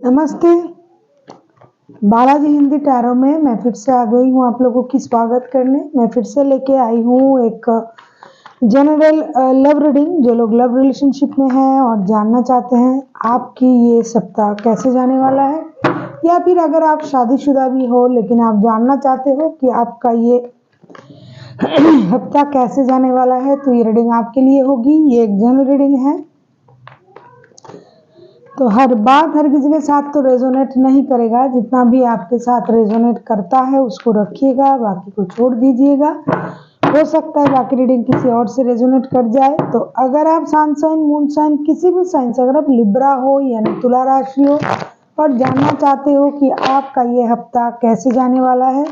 नमस्ते। बालाजी हिंदी टैरो में मैं फिर से आ गई हूँ आप लोगों की स्वागत करने। मैं फिर से लेके आई हूँ एक जनरल लव रीडिंग। जो लोग लव रिलेशनशिप में हैं और जानना चाहते हैं आपकी ये सप्ताह कैसे जाने वाला है, या फिर अगर आप शादीशुदा भी हो लेकिन आप जानना चाहते हो कि आपका ये हफ्ता कैसे जाने वाला है, तो ये रीडिंग आपके लिए होगी। ये एक जनरल रीडिंग है, तो हर बात हर किसी के साथ तो रेजोनेट नहीं करेगा। जितना भी आपके साथ रेजोनेट करता है उसको रखिएगा, बाकी को छोड़ दीजिएगा। हो सकता है बाकी रीडिंग किसी और से रेजोनेट कर जाए। तो अगर आप सन साइन, मून साइन, किसी भी साइन से, अगर आप लिब्रा हो यानी तुला राशि हो और जानना चाहते हो कि आपका ये हफ्ता कैसे जाने वाला है,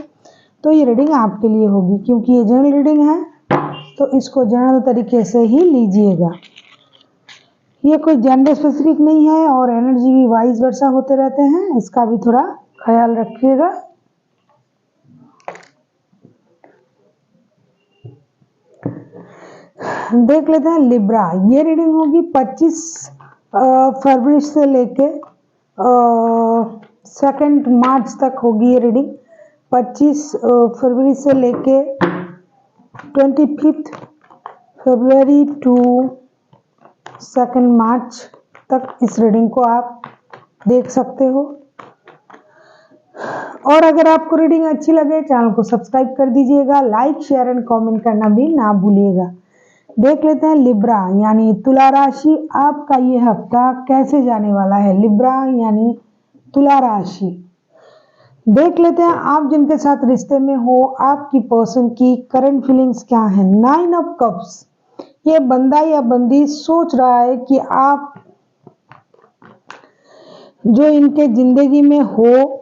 तो ये रीडिंग आपके लिए होगी। क्योंकि ये जनरल रीडिंग है तो इसको जनरल तरीके से ही लीजिएगा। ये कोई जेंडर स्पेसिफिक नहीं है और एनर्जी भी वाइस वर्सा होते रहते हैं, इसका भी थोड़ा ख्याल रखिएगा। देख लेते हैं लिब्रा। ये रीडिंग होगी 25 फरवरी से लेके 2 मार्च तक होगी ये रीडिंग। 25 फरवरी से लेके 25 फरवरी टू 2 मार्च तक इस रीडिंग को आप देख सकते हो। और अगर आपको रीडिंग अच्छी लगे चैनल को सब्सक्राइब कर दीजिएगा, लाइक शेयर एंड कमेंट करना भी ना भूलिएगा। देख लेते हैं लिब्रा यानी तुला राशि, आपका ये हफ्ता कैसे जाने वाला है। लिब्रा यानी तुला राशि। देख लेते हैं आप जिनके साथ रिश्ते में हो, आपकी पर्सन की करंट फीलिंग्स क्या है। 9 ऑफ कप्स। ये बंदा या बंदी सोच रहा है कि आप जो इनके जिंदगी में हो,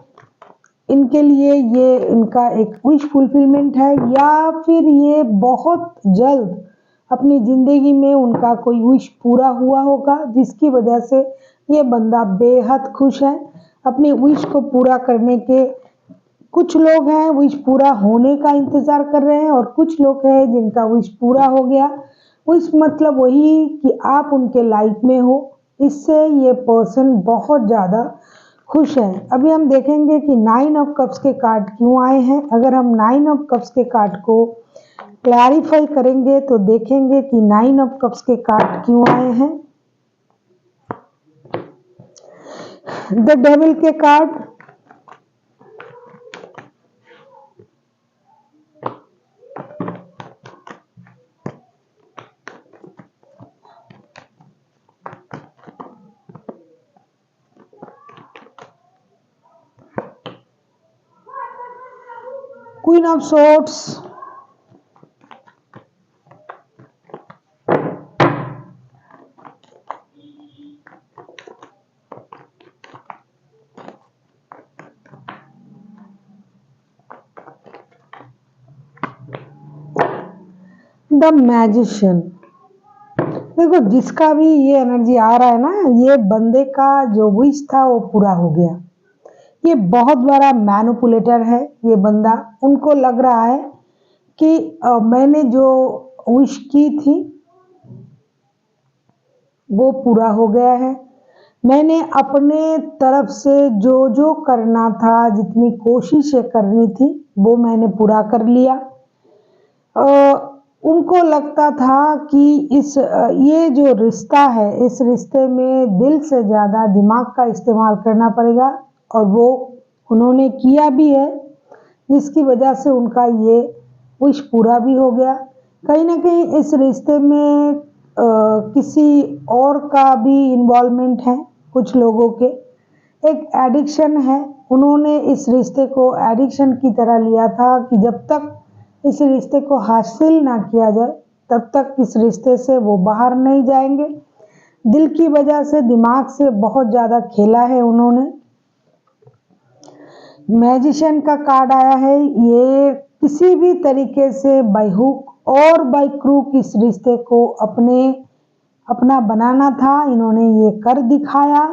इनके लिए ये इनका एक विश फुलफिलमेंट है, या फिर ये बहुत जल्द अपनी जिंदगी में उनका कोई विश पूरा हुआ होगा, जिसकी वजह से ये बंदा बेहद खुश है अपनी विश को पूरा करने के। कुछ लोग हैं विश पूरा होने का इंतजार कर रहे हैं और कुछ लोग हैं जिनका विश पूरा हो गया। विश मतलब वही कि आप उनके लाइफ में हो, इससे ये पर्सन बहुत ज़्यादा खुश है। अभी हम देखेंगे कि 9 ऑफ कप्स के कार्ड क्यों आए हैं। अगर हम 9 ऑफ कप्स के कार्ड को क्लैरिफाई करेंगे तो देखेंगे कि 9 ऑफ कप्स के कार्ड क्यों आए हैं। द डेविल के card, queen of swords, the magician. देखो जिसका भी ये एनर्जी आ रहा है ना, ये बंदे का जो विश था वो पूरा हो गया। ये बहुत बड़ा मैनिपुलेटर है ये बंदा। उनको लग रहा है कि मैंने जो विश की थी वो पूरा हो गया है। मैंने अपने तरफ से जो जो करना था, जितनी कोशिशें करनी थी, वो मैंने पूरा कर लिया। उनको लगता था कि ये जो रिश्ता है, इस रिश्ते में दिल से ज़्यादा दिमाग का इस्तेमाल करना पड़ेगा, और वो उन्होंने किया भी है, जिसकी वजह से उनका ये विश पूरा भी हो गया। कहीं ना कहीं इस रिश्ते में किसी और का भी इन्वॉल्वमेंट है। कुछ लोगों के एक एडिक्शन है। उन्होंने इस रिश्ते को एडिक्शन की तरह लिया था कि जब तक इस रिश्ते को हासिल ना किया जाए तब तक इस रिश्ते से वो बाहर नहीं जाएंगे। दिल की वजह से, दिमाग से बहुत ज़्यादा खेला है उन्होंने। मैजिशियन का कार्ड आया है। ये किसी भी तरीके से बाय हुक और बाय क्रूक इस रिश्ते को अपना बनाना था, इन्होंने ये कर दिखाया।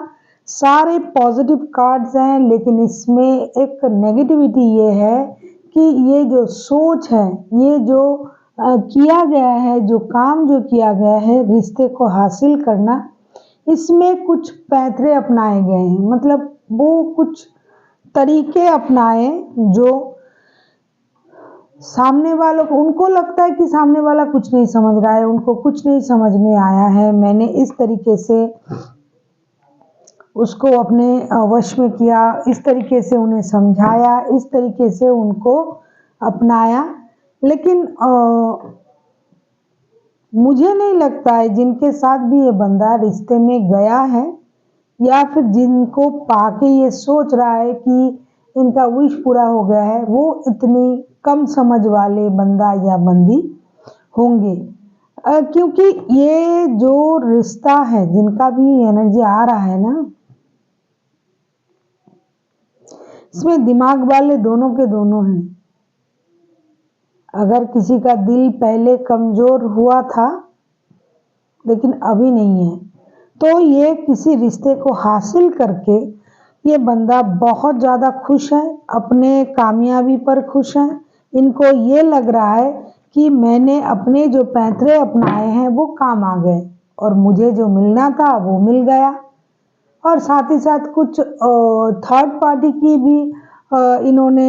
सारे पॉजिटिव कार्ड्स हैं, लेकिन इसमें एक नेगेटिविटी ये है कि ये जो सोच है, ये जो किया गया है, जो काम जो किया गया है रिश्ते को हासिल करना, इसमें कुछ पैतरे अपनाए गए हैं, मतलब वो कुछ तरीके अपनाए जो सामने वालों को, उनको लगता है कि सामने वाला कुछ नहीं समझ रहा है, उनको कुछ नहीं समझ में आया है, मैंने इस तरीके से उसको अपने वश में किया, इस तरीके से उन्हें समझाया, इस तरीके से उनको अपनाया। लेकिन मुझे नहीं लगता है जिनके साथ भी ये बंदा रिश्ते में गया है या फिर जिनको पाके ये सोच रहा है कि इनका विश पूरा हो गया है, वो इतनी कम समझ वाले बंदा या बंदी होंगे। क्योंकि ये जो रिश्ता है, जिनका भी एनर्जी आ रहा है ना, इसमें दिमाग वाले दोनों के दोनों हैं। अगर किसी का दिल पहले कमजोर हुआ था लेकिन अभी नहीं है, तो ये किसी रिश्ते को हासिल करके ये बंदा बहुत ज़्यादा खुश है, अपने कामयाबी पर खुश है। इनको ये लग रहा है कि मैंने अपने जो पैंतरे अपनाए हैं वो काम आ गए और मुझे जो मिलना था वो मिल गया। और साथ ही साथ कुछ थर्ड पार्टी की भी इन्होंने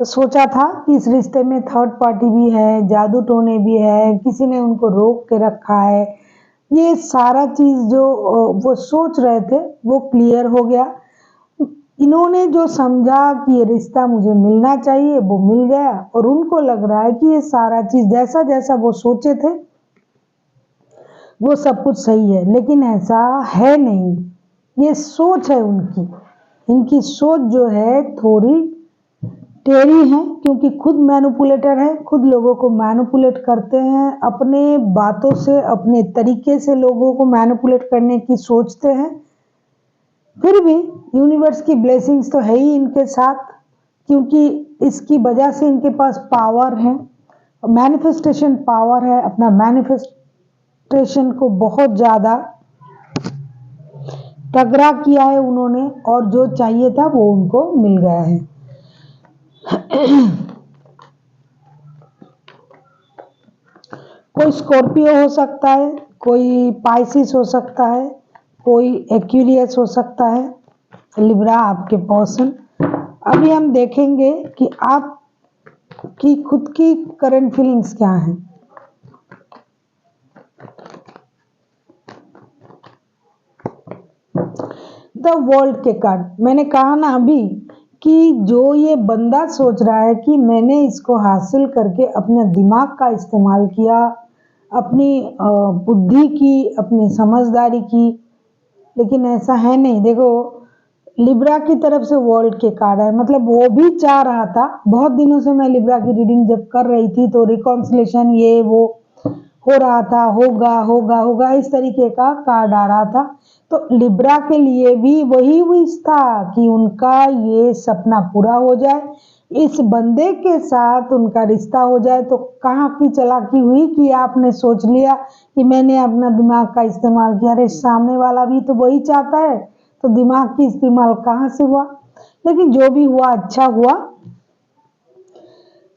सोचा था कि इस रिश्ते में थर्ड पार्टी भी है, जादू टोने भी है, किसी ने उनको रोक के रखा है। ये सारा चीज जो वो सोच रहे थे वो क्लियर हो गया। इन्होंने जो समझा कि ये रिश्ता मुझे मिलना चाहिए वो मिल गया, और उनको लग रहा है कि ये सारा चीज जैसा जैसा वो सोचे थे वो सब कुछ सही है, लेकिन ऐसा है नहीं। ये सोच है उनकी, इनकी सोच जो है थोड़ी टेढ़ी है, क्योंकि खुद मैनिपुलेटर है, खुद लोगों को मैनिपुलेट करते हैं, अपने बातों से अपने तरीके से लोगों को मैनिपुलेट करने की सोचते हैं। फिर भी यूनिवर्स की ब्लेसिंग्स तो है ही इनके साथ, क्योंकि इसकी वजह से इनके पास पावर है, मैनिफेस्टेशन पावर है। अपना मैनिफेस्टेशन को बहुत ज़्यादा तगड़ा किया है उन्होंने, और जो चाहिए था वो उनको मिल गया है। कोई स्कॉर्पियो हो सकता है, कोई पाइसिस हो सकता है, कोई एक्यूरियस हो सकता है, लिब्रा आपके पर्सन। अभी हम देखेंगे कि आप की खुद की करंट फीलिंग्स क्या हैं। द वर्ल्ड के कार्ड, मैंने कहा ना अभी कि जो ये बंदा सोच रहा है कि मैंने इसको हासिल करके अपने दिमाग का इस्तेमाल किया, अपनी बुद्धि की, अपनी समझदारी की, लेकिन ऐसा है नहीं। देखो, लिब्रा की तरफ से वर्ल्ड के कार्ड है, मतलब वो भी चाह रहा था। बहुत दिनों से मैं लिब्रा की रीडिंग जब कर रही थी तो रिकॉन्सिलेशन ये वो हो रहा था, होगा होगा होगा इस तरीके का कार्ड आ रहा था। तो लिब्रा के लिए भी वही विश था कि उनका ये सपना पूरा हो जाए, इस बंदे के साथ उनका रिश्ता हो जाए। तो कहाँ की चालाकी हुई कि आपने सोच लिया कि मैंने अपना दिमाग का इस्तेमाल किया। अरे सामने वाला भी तो वही चाहता है, तो दिमाग की इस्तेमाल कहाँ से हुआ। लेकिन जो भी हुआ अच्छा हुआ।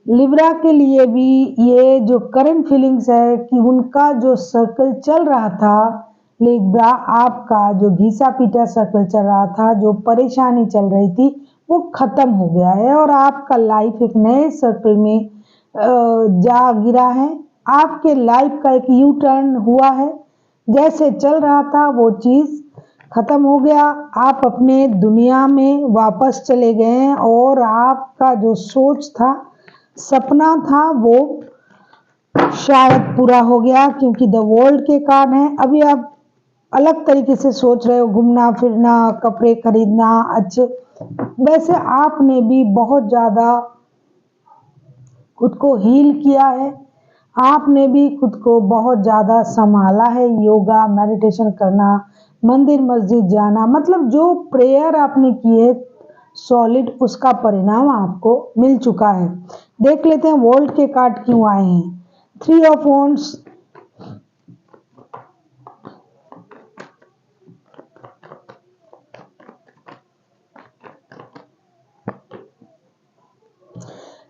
लिब्रा के लिए भी ये जो करंट फीलिंग्स है कि उनका जो सर्कल चल रहा था, लिब्रा आपका जो घिसा पीटा सर्कल चल रहा था, जो परेशानी चल रही थी, वो खत्म हो गया है और आपका लाइफ एक नए सर्कल में जा गिरा है। आपके लाइफ का एक यू टर्न हुआ है, जैसे चल रहा था वो चीज खत्म हो गया। आप अपने दुनिया में वापस चले गए हैं और आपका जो सोच था, सपना था, वो शायद पूरा हो गया, क्योंकि द वर्ल्ड के कार्ड है। अभी आप अलग तरीके से सोच रहे हो, घूमना फिरना, कपड़े खरीदना अच्छे। वैसे आपने भी बहुत ज्यादा खुद को हील किया है, आपने भी खुद को बहुत ज़्यादा संभाला है। योगा, मेडिटेशन करना, मंदिर मस्जिद जाना, मतलब जो प्रेयर आपने की है सॉलिड, उसका परिणाम आपको मिल चुका है। देख लेते हैं वर्ल्ड के कार्ड क्यों आए हैं। 3 ऑफ वॉन्ड्स,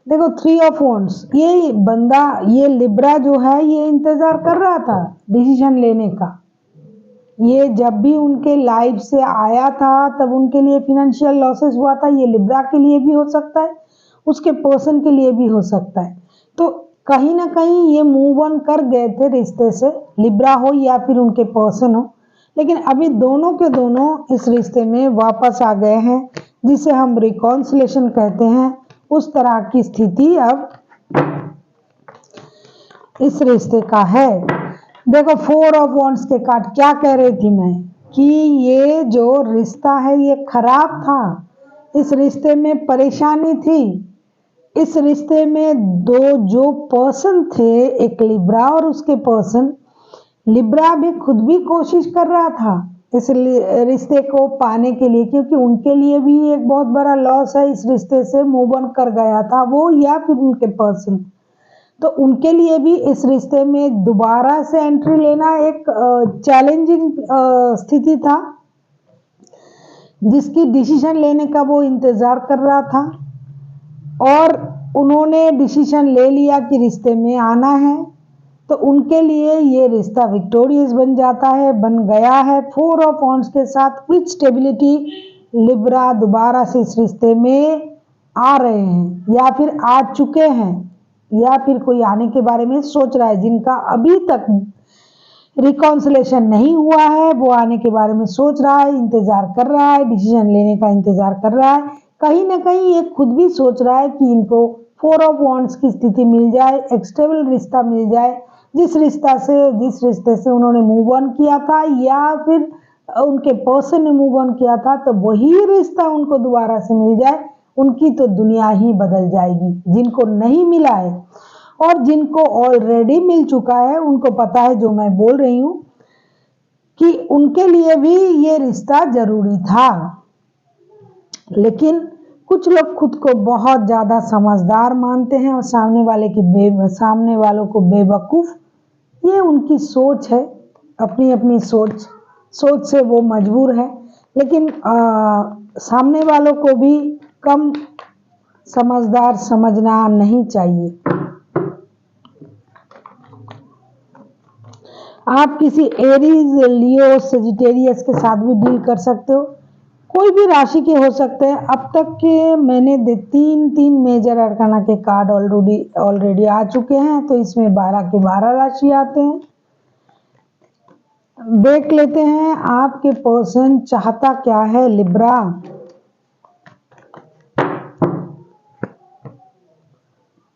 देखो 3 ऑफ वॉन्ड्स, ये बंदा, ये लिब्रा जो है, ये इंतजार कर रहा था डिसीजन लेने का। ये जब भी उनके लाइफ से आया था तब उनके लिए फिनेंशियल लॉसेस हुआ था। ये लिब्रा के लिए भी हो सकता है, उसके पर्सन के लिए भी हो सकता है। तो कहीं ना कहीं ये मूव ऑन कर गए थे रिश्ते से, लिब्रा हो या फिर उनके पर्सन हो, लेकिन अभी दोनों के दोनों इस रिश्ते में वापस आ गए हैं, जिसे हम रिकॉन्सिलेशन कहते हैं। उस तरह की स्थिति अब इस रिश्ते का है। देखो 4 ऑफ वॉन्ड्स के कार्ड क्या कह रही थी मैं, कि ये जो रिश्ता है ये खराब था, इस रिश्ते में परेशानी थी, इस रिश्ते में दो जो पर्सन थे, एक लिब्रा और उसके पर्सन, लिब्रा भी खुद भी कोशिश कर रहा था इस रिश्ते को पाने के लिए, क्योंकि उनके लिए भी एक बहुत बड़ा लॉस है, इस रिश्ते से मूव ऑन कर गया था वो या फिर उनके पर्सन। तो उनके लिए भी इस रिश्ते में दोबारा से एंट्री लेना एक चैलेंजिंग स्थिति था, जिसकी डिसीजन लेने का वो इंतजार कर रहा था, और उन्होंने डिसीजन ले लिया कि रिश्ते में आना है। तो उनके लिए ये रिश्ता विक्टोरियस बन जाता है, बन गया है 4 ऑफ वॉन्ड्स के साथ विथ स्टेबिलिटी। लिब्रा दोबारा से इस रिश्ते में आ रहे हैं या फिर आ चुके हैं, या फिर कोई आने के बारे में सोच रहा है। जिनका अभी तक रिकॉन्सिलेशन नहीं हुआ है वो आने के बारे में सोच रहा है, इंतजार कर रहा है, डिसीजन लेने का इंतजार कर रहा है। कहीं ना कहीं ये खुद भी सोच रहा है कि इनको 4 ऑफ वॉन्ड्स की स्थिति मिल जाए, एक स्टेबल रिश्ता मिल जाए, जिस रिश्ते से उन्होंने मूव ऑन किया था या फिर उनके पर्सन ने मूव ऑन किया था, तो वही रिश्ता उनको दोबारा से मिल जाए, उनकी तो दुनिया ही बदल जाएगी। जिनको नहीं मिला है और जिनको ऑलरेडी मिल चुका है उनको पता है जो मैं बोल रही हूँ, कि उनके लिए भी ये रिश्ता जरूरी था। लेकिन कुछ लोग खुद को बहुत ज्यादा समझदार मानते हैं और सामने वालों को बेवकूफ। ये उनकी सोच है, अपनी अपनी सोच से वो मजबूर है। लेकिन सामने वालों को भी कम समझदार समझना नहीं चाहिए। आप किसी एरीज, लियो, सेजिटेरियस के साथ भी डील कर सकते हो, कोई भी राशि के हो सकते हैं। अब तक के मैंने तीन मेजर अरकाना के कार्ड ऑलरेडी आ चुके हैं, तो इसमें 12 के 12 राशि आते हैं। देख लेते हैं आपके पर्सन चाहता क्या है। लिब्रा,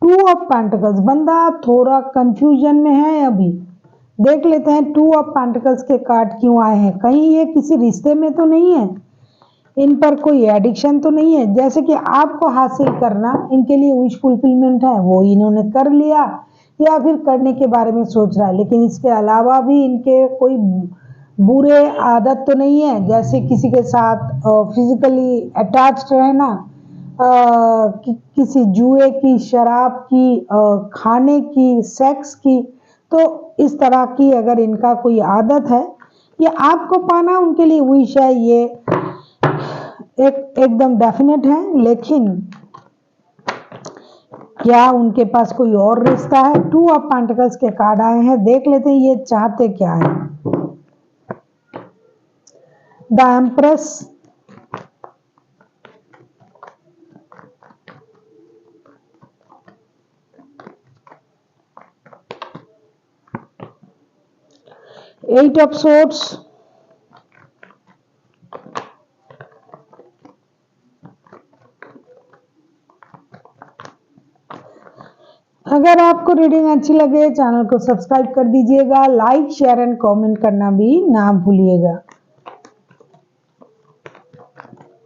टू ऑफ पेंटिकल्स, बंदा थोड़ा कंफ्यूजन में है अभी। देख लेते हैं 2 ऑफ पेंटिकल्स के कार्ड क्यों आए हैं। कहीं ये किसी रिश्ते में तो नहीं है, इन पर कोई एडिक्शन तो नहीं है, जैसे कि आपको हासिल करना इनके लिए विश फुलफिलमेंट है, वो इन्होंने कर लिया या फिर करने के बारे में सोच रहा है। लेकिन इसके अलावा भी इनके कोई बुरे आदत तो नहीं है, जैसे किसी के साथ फिजिकली अटैच्ड रहना, किसी जुए की, शराब की, खाने की, सेक्स की। तो इस तरह की अगर इनका कोई आदत है, ये आपको पाना उनके लिए विश है, ये एकदम डेफिनेट है। लेकिन क्या उनके पास कोई और रिश्ता है। 2 ऑफ पेंटिकल्स के कार्ड आए हैं, देख लेते हैं ये चाहते क्या है। The empress, eight of swords, अगर आपको रीडिंग अच्छी लगे चैनल को सब्सक्राइब कर दीजिएगा, लाइक, शेयर एंड कमेंट करना भी ना भूलिएगा।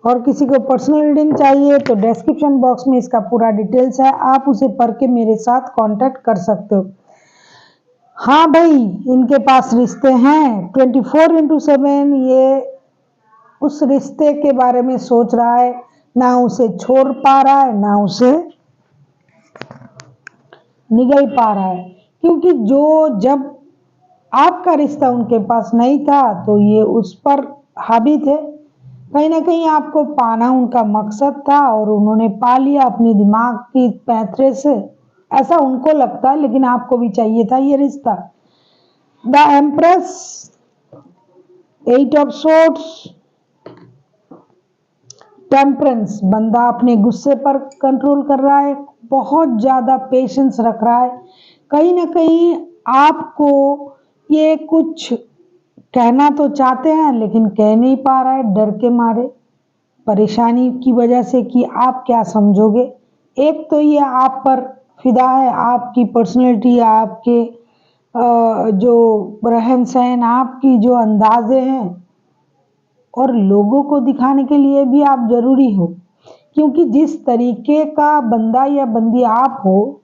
और किसी को पर्सनल रीडिंग चाहिए तो डिस्क्रिप्शन बॉक्स में इसका पूरा डिटेल्स है, आप उसे पढ़ के मेरे साथ कांटेक्ट कर सकते हो। हाँ भाई, इनके पास रिश्ते हैं 24/7। ये उस रिश्ते के बारे में सोच रहा है, ना उसे छोड़ पा रहा है ना उसे निगल पा रहा है, क्योंकि जब आपका रिश्ता उनके पास नहीं था तो ये उस पर हावी थे। कहीं ना कहीं आपको पाना उनका मकसद था और उन्होंने पा लिया अपने दिमाग की पैंतरे से, ऐसा उनको लगता है। लेकिन आपको भी चाहिए था ये रिश्ता। The empress, 8 of swords, temperance, बंदा अपने गुस्से पर कंट्रोल कर रहा है, बहुत ज्यादा पेशेंस रख रहा है। कहीं ना कहीं आपको ये कुछ कहना तो चाहते हैं लेकिन कह नहीं पा रहा है, डर के मारे, परेशानी की वजह से कि आप क्या समझोगे। एक तो ये आप पर फिदा है, आपकी पर्सनैलिटी, आपके जो रहन सहन, आपकी जो अंदाजे हैं, और लोगों को दिखाने के लिए भी आप जरूरी हो, क्योंकि जिस तरीके का बंदा या बंदी आप हो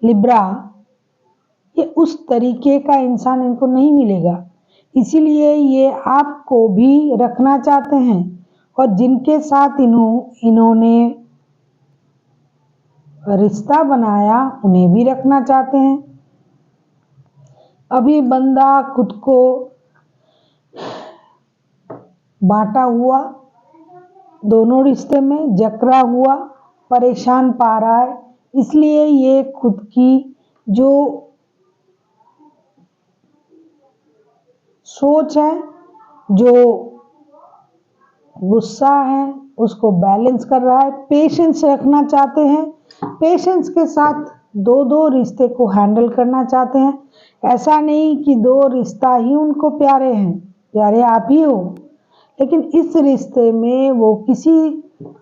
लिब्रा, ये उस तरीके का इंसान इनको नहीं मिलेगा। इसीलिए ये आपको भी रखना चाहते हैं, और जिनके साथ इन्होंने रिश्ता बनाया उन्हें भी रखना चाहते हैं। अभी बंदा खुद को बांटा हुआ, दोनों रिश्ते में जकड़ा हुआ, परेशान पा रहा है। इसलिए ये खुद की जो सोच है, जो गुस्सा है, उसको बैलेंस कर रहा है। पेशेंस रखना चाहते हैं, पेशेंस के साथ दो दो रिश्ते को हैंडल करना चाहते हैं। ऐसा नहीं कि दो रिश्ता ही उनको प्यारे हैं, प्यारे आप ही हो, लेकिन इस रिश्ते में वो किसी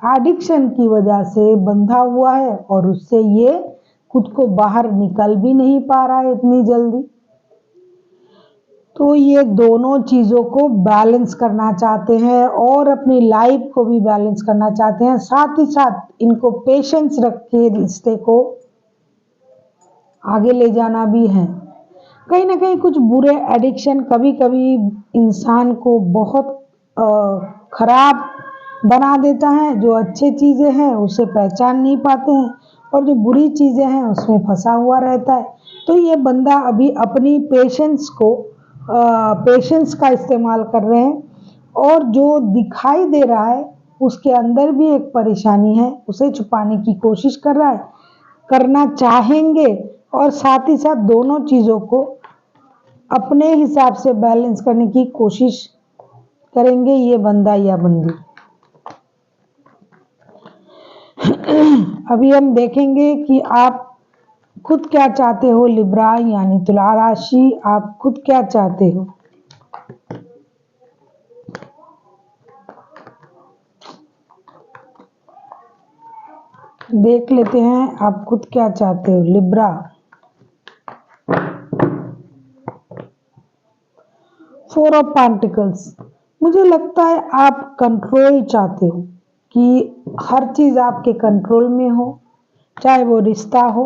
एडिक्शन की वजह से बंधा हुआ है और उससे ये खुद को बाहर निकल भी नहीं पा रहा है इतनी जल्दी। तो ये दोनों चीज़ों को बैलेंस करना चाहते हैं और अपनी लाइफ को भी बैलेंस करना चाहते हैं। साथ ही साथ इनको पेशेंस रख के रिश्ते को आगे ले जाना भी है। कहीं ना कहीं कुछ बुरे एडिक्शन कभी कभी इंसान को बहुत खराब बना देता है। जो अच्छे चीज़ें हैं उसे पहचान नहीं पाते हैं, और जो बुरी चीज़ें हैं उसमें फंसा हुआ रहता है। तो ये बंदा अभी अपनी पेशेंस का इस्तेमाल कर रहे हैं, और जो दिखाई दे रहा है उसके अंदर भी एक परेशानी है, उसे छुपाने की कोशिश कर रहा है, करना चाहेंगे, और साथ ही साथ दोनों चीज़ों को अपने हिसाब से बैलेंस करने की कोशिश करेंगे ये बंदा या बंदी। अभी हम देखेंगे कि आप खुद क्या चाहते हो लिब्रा यानी तुला राशि, आप खुद क्या चाहते हो। देख लेते हैं आप खुद क्या चाहते हो लिब्रा। 4 ऑफ पेंटिकल्स, मुझे लगता है आप कंट्रोल चाहते हो, कि हर चीज़ आपके कंट्रोल में हो, चाहे वो रिश्ता हो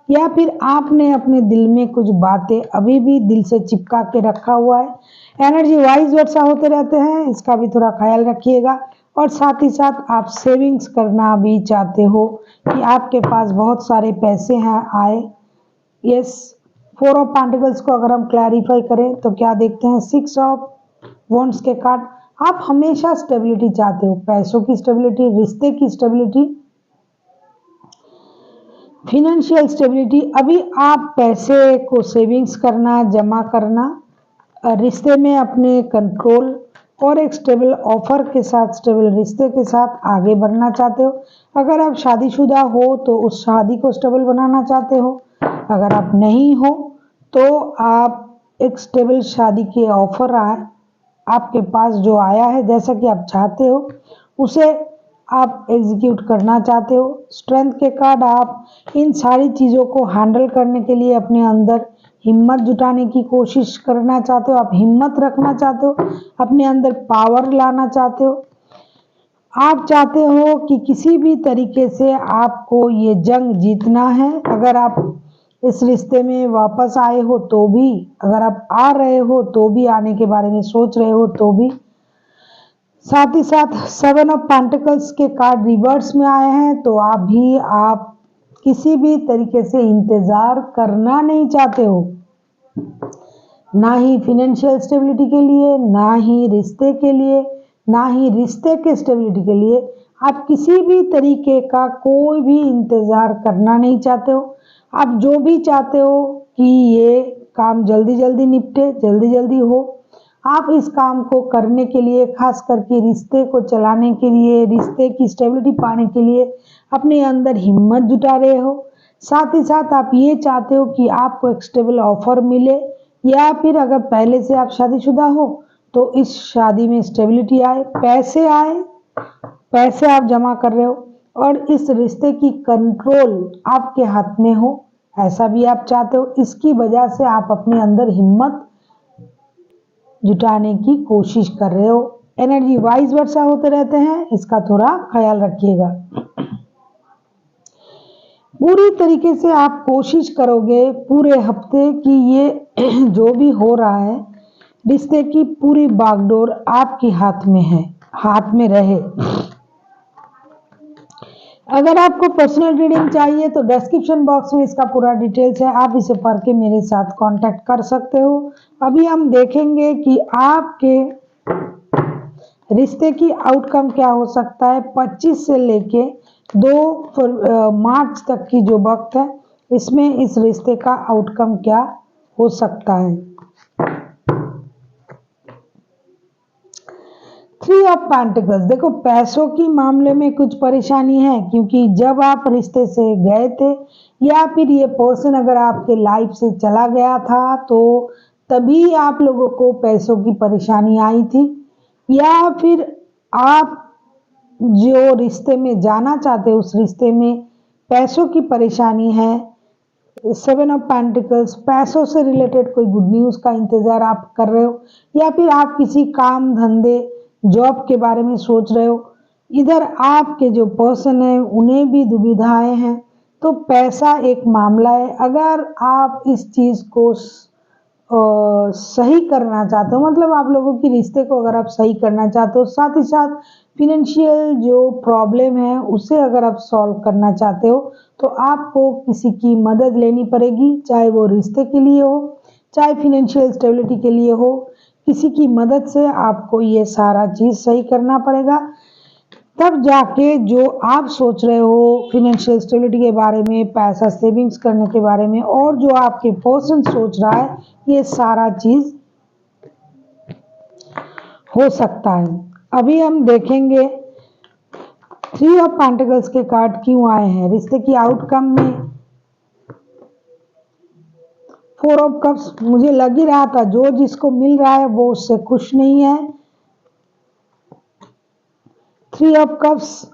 या फिर आपने अपने दिल में कुछ बातें अभी भी दिल से चिपका के रखा हुआ है। एनर्जी वाइज वर्षा होते रहते हैं, इसका भी थोड़ा ख्याल रखिएगा। और साथ ही साथ आप सेविंग्स करना भी चाहते हो, कि आपके पास बहुत सारे पैसे हैं आए। यस, 4 ऑफ पेंटिकल्स को अगर हम क्लैरिफाई करें तो क्या देखते हैं, 6 ऑफ वॉन्ड्स के कार्ड। आप हमेशा स्टेबिलिटी चाहते हो, पैसों की स्टेबिलिटी, रिश्ते की स्टेबिलिटी, फिनेंशियल स्टेबिलिटी। अभी आप पैसे को सेविंग्स करना, जमा करना, रिश्ते में अपने कंट्रोल और एक स्टेबल ऑफर के साथ, स्टेबल रिश्ते के साथ आगे बढ़ना चाहते हो। अगर आप शादीशुदा हो तो उस शादी को स्टेबल बनाना चाहते हो, अगर आप नहीं हो तो आप एक स्टेबल शादी के ऑफर आपके पास जो आया है, जैसा कि आप चाहते हो उसे आप एग्जीक्यूट करना चाहते हो। स्ट्रेंथ के कार्ड, आप इन सारी चीज़ों को हैंडल करने के लिए अपने अंदर हिम्मत जुटाने की कोशिश करना चाहते हो, आप हिम्मत रखना चाहते हो, अपने अंदर पावर लाना चाहते हो। आप चाहते हो कि किसी भी तरीके से आपको ये जंग जीतना है। अगर आप इस रिश्ते में वापस आए हो तो भी, अगर आप आ रहे हो तो भी, आने के बारे में सोच रहे हो तो भी। साथ ही साथ 7 ऑफ पेंटिकल्स के कार्ड रिवर्स में आए हैं, तो आप किसी भी तरीके से इंतजार करना नहीं चाहते हो, ना ही फिनेंशियल स्टेबिलिटी के लिए, ना ही रिश्ते के लिए, ना ही रिश्ते के स्टेबिलिटी के लिए। आप किसी भी तरीके का कोई भी इंतजार करना नहीं चाहते हो। आप जो भी चाहते हो कि ये काम जल्दी जल्दी निपटे, जल्दी जल्दी हो। आप इस काम को करने के लिए, खास करके रिश्ते को चलाने के लिए, रिश्ते की स्टेबिलिटी पाने के लिए अपने अंदर हिम्मत जुटा रहे हो। साथ ही साथ आप ये चाहते हो कि आपको एक स्टेबल ऑफर मिले, या फिर अगर पहले से आप शादीशुदा हो तो इस शादी में स्टेबिलिटी आए, पैसे आप जमा कर रहे हो और इस रिश्ते की कंट्रोल आपके हाथ में हो, ऐसा भी आप चाहते हो। इसकी वजह से आप अपने अंदर हिम्मत जुटाने की कोशिश कर रहे हो। एनर्जी वाइज वर्षा होते रहते हैं, इसका थोड़ा ख्याल रखिएगा। पूरी तरीके से आप कोशिश करोगे पूरे हफ्ते कि ये जो भी हो रहा है रिश्ते की पूरी बागडोर आपके हाथ में है, हाथ में रहे। अगर आपको पर्सनल रीडिंग चाहिए तो डिस्क्रिप्शन बॉक्स में इसका पूरा डिटेल्स है, आप इसे पढ़ के मेरे साथ कांटेक्ट कर सकते हो। अभी हम देखेंगे कि आपके रिश्ते की आउटकम क्या हो सकता है 25 से लेके 2 मार्च तक की जो वक्त है, इसमें इस रिश्ते का आउटकम क्या हो सकता है। 3 ऑफ पेंटिकल्स, देखो पैसों की मामले में कुछ परेशानी है, क्योंकि जब आप रिश्ते से गए थे या फिर ये पर्सन अगर आपके लाइफ से चला गया था तो तभी आप लोगों को पैसों की परेशानी आई थी, या फिर आप जो रिश्ते में जाना चाहते हो उस रिश्ते में पैसों की परेशानी है। 7 ऑफ पेंटिकल्स, पैसों से रिलेटेड कोई गुड न्यूज़ का इंतजार आप कर रहे हो, या फिर आप किसी काम धंधे जॉब के बारे में सोच रहे हो। इधर आपके जो पर्सन है उन्हें भी दुविधाएं हैं, तो पैसा एक मामला है। अगर आप इस चीज़ को सही करना चाहते हो, मतलब आप लोगों की रिश्ते को अगर आप सही करना चाहते हो, साथ ही साथ फिनेंशियल जो प्रॉब्लम है उसे अगर आप सॉल्व करना चाहते हो, तो आपको किसी की मदद लेनी पड़ेगी, चाहे वो रिश्ते के लिए हो, चाहे फिनेंशियल स्टेबिलिटी के लिए हो। किसी की मदद से आपको ये सारा चीज़ सही करना पड़ेगा, तब जाके जो आप सोच रहे हो फिनेंशियल स्टेबिलिटी के बारे में, पैसा सेविंग्स करने के बारे में, और जो आपके पर्सन सोच रहा है, ये सारा चीज़ हो सकता है। अभी हम देखेंगे 3 ऑफ पेंटिकल्स के कार्ड क्यों आए हैं रिश्ते की आउटकम में। 4 ऑफ कप्स, मुझे लग ही रहा था जो जिसको मिल रहा है वो उससे खुश नहीं है। 3 ऑफ कप्स,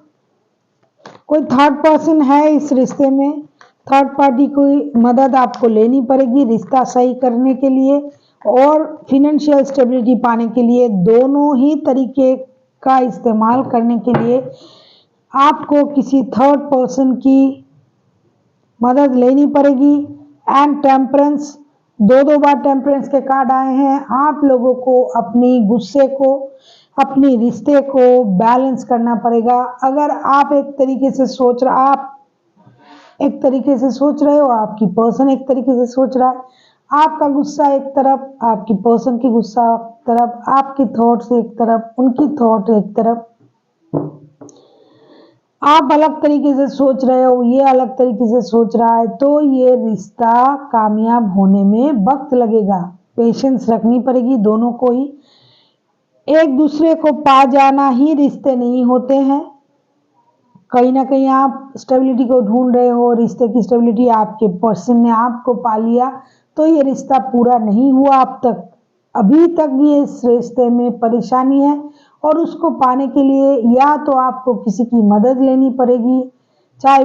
कोई थर्ड पर्सन है इस रिश्ते में, थर्ड पार्टी की मदद आपको लेनी पड़ेगी रिश्ता सही करने के लिए और फिनेंशियल स्टेबिलिटी पाने के लिए। दोनों ही तरीके का इस्तेमाल करने के लिए आपको किसी थर्ड पर्सन की मदद लेनी पड़ेगी। एंड टेम्परेंस, 2 बार टेम्परेंस के कार्ड आए हैं। आप लोगों को अपनी गुस्से को, अपनी रिश्ते को बैलेंस करना पड़ेगा। अगर आप एक तरीके से सोच रहे, आप एक तरीके से सोच रहे हो, आपकी पर्सन एक तरीके से सोच रहा है, आपका गुस्सा एक तरफ, आपकी पर्सन की गुस्सा एक तरफ, आपकी थॉट्स एक तरफ, उनकी थॉट एक तरफ, आप अलग तरीके से सोच रहे हो, ये अलग तरीके से सोच रहा है, तो ये रिश्ता कामयाब होने में वक्त लगेगा। पेशेंस रखनी पड़ेगी दोनों को ही। एक दूसरे को पा जाना ही रिश्ते नहीं होते हैं। कहीं ना कहीं आप स्टेबिलिटी को ढूंढ रहे हो, रिश्ते की स्टेबिलिटी आपके पर्सन ने आपको पा लिया, तो ये रिश्ता पूरा नहीं हुआ अब तक। अभी तक ये इस रिश्ते में परेशानी है और उसको पाने के लिए या तो आपको किसी की मदद लेनी पड़ेगी, चाहे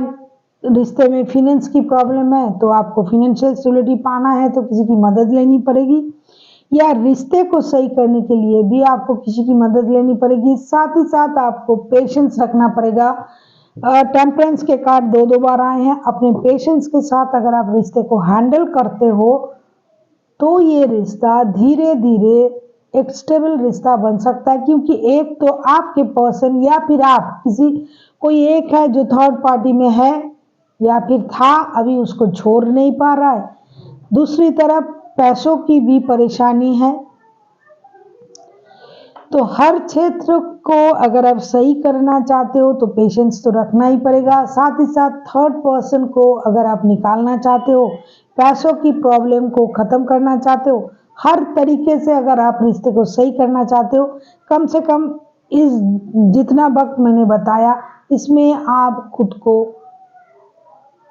रिश्ते में फिनेंस की प्रॉब्लम है तो आपको फिनेंशियल स्टेबिलिटी पाना है तो किसी की मदद लेनी पड़ेगी, या रिश्ते को सही करने के लिए भी आपको किसी की मदद लेनी पड़ेगी। साथ ही साथ आपको पेशेंस रखना पड़ेगा। टेम्परेंस के कार्ड 2 बार आए हैं। अपने पेशेंस के साथ अगर आप रिश्ते को हैंडल करते हो तो ये रिश्ता धीरे धीरे एक स्टेबल रिश्ता बन सकता है, क्योंकि एक तो आपके पर्सन या फिर आप किसी कोई एक है जो थर्ड पार्टी में है या फिर था, अभी उसको छोड़ नहीं पा रहा है। दूसरी तरफ पैसों की भी परेशानी है, तो हर क्षेत्र को अगर आप सही करना चाहते हो तो पेशेंस तो रखना ही पड़ेगा। साथ ही साथ थर्ड पर्सन को अगर आप निकालना चाहते हो, पैसों की प्रॉब्लम को ख़त्म करना चाहते हो, हर तरीके से अगर आप रिश्ते को सही करना चाहते हो, कम से कम इस जितना वक्त मैंने बताया इसमें आप खुद को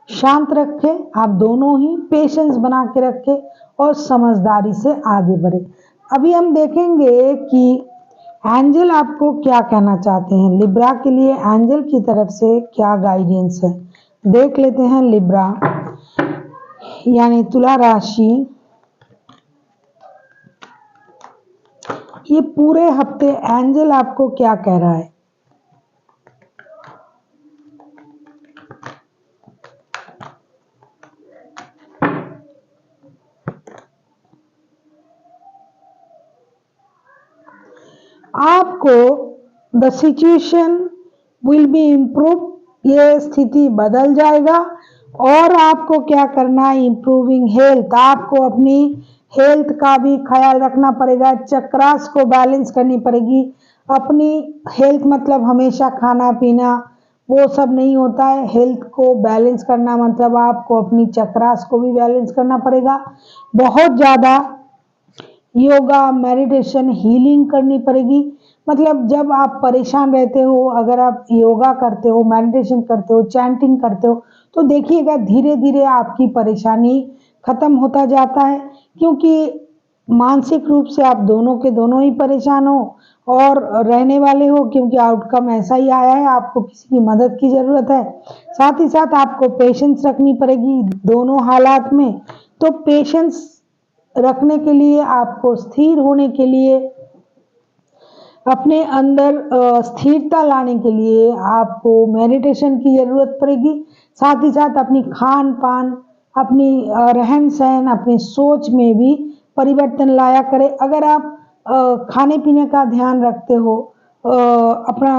शांत रखें, आप दोनों ही पेशेंस बना के रखें और समझदारी से आगे बढ़े। अभी हम देखेंगे कि एंजल आपको क्या कहना चाहते हैं, लिब्रा के लिए एंजल की तरफ से क्या गाइडेंस है। देख लेते हैं लिब्रा यानी तुला राशि, ये पूरे हफ्ते एंजल आपको क्या कह रहा है। आपको the situation will be improve, ये स्थिति बदल जाएगा। और आपको क्या करना है, इम्प्रूविंग हेल्थ, आपको अपनी हेल्थ का भी ख्याल रखना पड़ेगा, चक्रास को बैलेंस करनी पड़ेगी। अपनी हेल्थ मतलब हमेशा खाना पीना वो सब नहीं होता है, हेल्थ को बैलेंस करना मतलब आपको अपनी चक्रास को भी बैलेंस करना पड़ेगा। बहुत ज़्यादा योगा, मेडिटेशन, हीलिंग करनी पड़ेगी। मतलब जब आप परेशान रहते हो, अगर आप योगा करते हो, मेडिटेशन करते हो, चैंटिंग करते हो, तो देखिएगा धीरे धीरे आपकी परेशानी खत्म होता जाता है, क्योंकि मानसिक रूप से आप दोनों के दोनों ही परेशान हो और रहने वाले हो, क्योंकि आउटकम ऐसा ही आया है, आपको किसी की मदद की ज़रूरत है। साथ ही साथ आपको पेशेंस रखनी पड़ेगी दोनों हालात में। तो पेशेंस रखने के लिए, आपको स्थिर होने के लिए, अपने अंदर स्थिरता लाने के लिए आपको मेडिटेशन की ज़रूरत पड़ेगी। साथ ही साथ अपनी खान पान, अपनी रहन सहन, अपनी सोच में भी परिवर्तन लाया करें। अगर आप खाने पीने का ध्यान रखते हो, अपना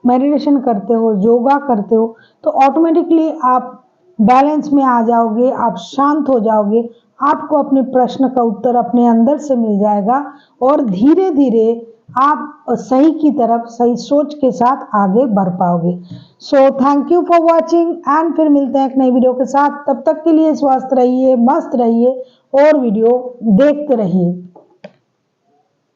मेडिटेशन करते हो, योगा करते हो, तो ऑटोमेटिकली आप बैलेंस में आ जाओगे, आप शांत हो जाओगे, आपको अपने प्रश्न का उत्तर अपने अंदर से मिल जाएगा और धीरे धीरे आप सही की तरफ, सही सोच के साथ आगे बढ़ पाओगे। So thank you for watching and फिर मिलते हैं एक नई वीडियो के साथ। तब तक के लिए स्वस्थ रहिए, मस्त रहिए और वीडियो देखते रहिए।